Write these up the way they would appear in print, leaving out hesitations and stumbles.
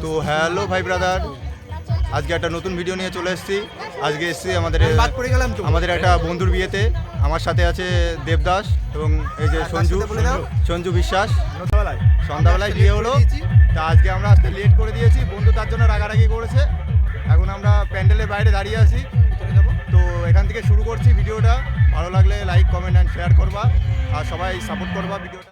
তো হ্যালো ভাই ব্রাদার, আজকে একটা নতুন ভিডিও নিয়ে চলে এসেছি। আজকে এসেছি আমাদের একটা বন্ধুর বিয়েতে। আমার সাথে আছে দেবদাস এবং এই যে সঞ্জু বিশ্বাস। সন্ধ্যাবেলায় বিয়ে হলো, তা আজকে আমরা আসতে লেট করে দিয়েছি। বন্ধু তার জন্য রাগারাগি করেছে। এখন আমরা প্যান্ডেলের বাইরে দাঁড়িয়ে আছি। তো এখান থেকে শুরু করছি ভিডিওটা। ভালো লাগলে লাইক, কমেন্ট অ্যান্ড শেয়ার করবা, আর সবাই সাপোর্ট করবা ভিডিওটা।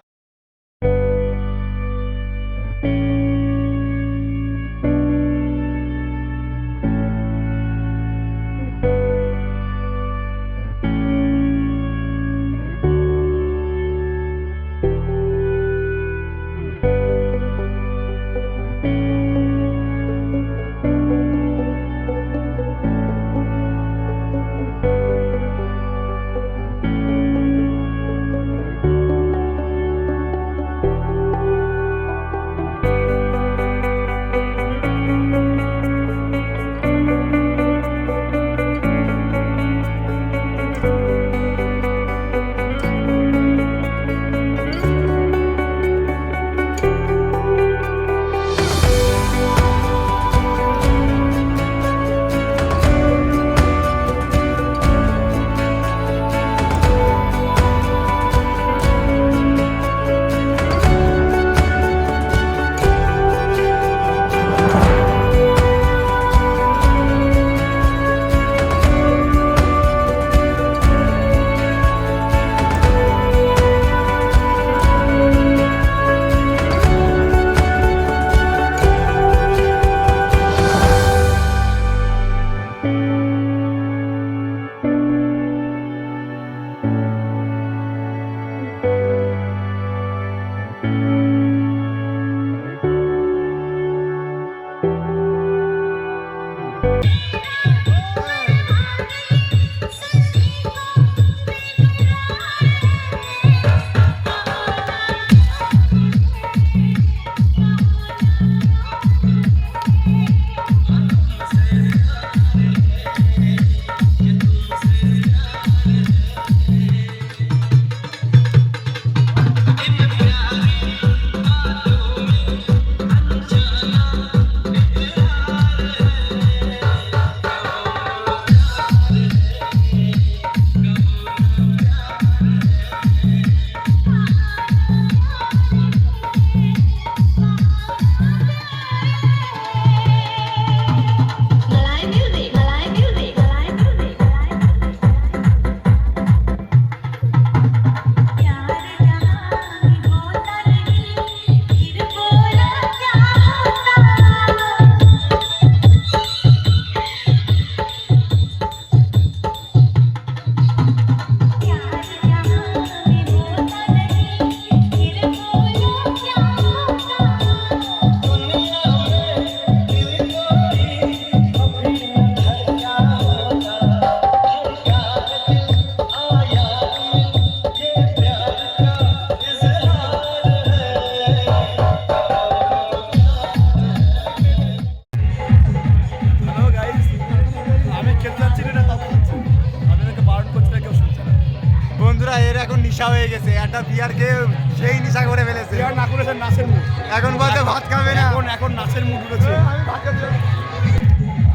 বন্ধুরা, এর এখন নেশা হয়ে গেছে। একটা বিয়ার খেয়ে সেই নেশা করে ফেলেছে। বিয়ার না করেছে নাচের মুড। এখন বলতে ভাত খাবে না, এখন নাচের মুড উঠেছে।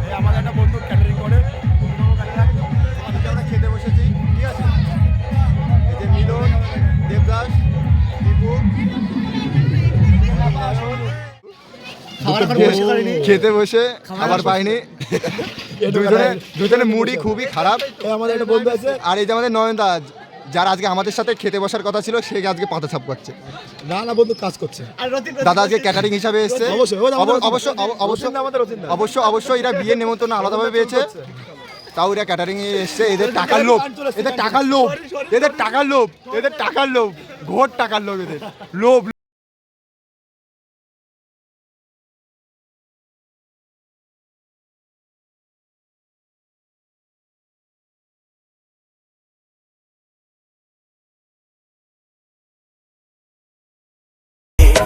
এই আমাদের একটা বন্ধু ক্যাটারিং করে, আমরা খেতে বসেছি। ঠিক আছে, এই যে মিলন, দেবদাস, দীপু খেতে বসে খাবার পাইনি। দুজনে মুডই খুবই খারাপ। আমাদের একটা বন্ধু আছে, আর এই যে আমাদের নয়নদা, যার আজকে আমাদের সাথে খেতে বসার কথা ছিল, সে আজকে পাতা ছাপ করছে। না বন্ধু কাজ করছে। দাদা আজকে ক্যাটারিং হিসাবে এসছে। অবশ্যই এরা বিয়ের নেমন্তন্ন আলাদাভাবে পেয়েছে, তাও এরা ক্যাটারিং এ এসছে। এদের টাকার লোভ, ঘোর টাকার লোভ, এদের লোভ।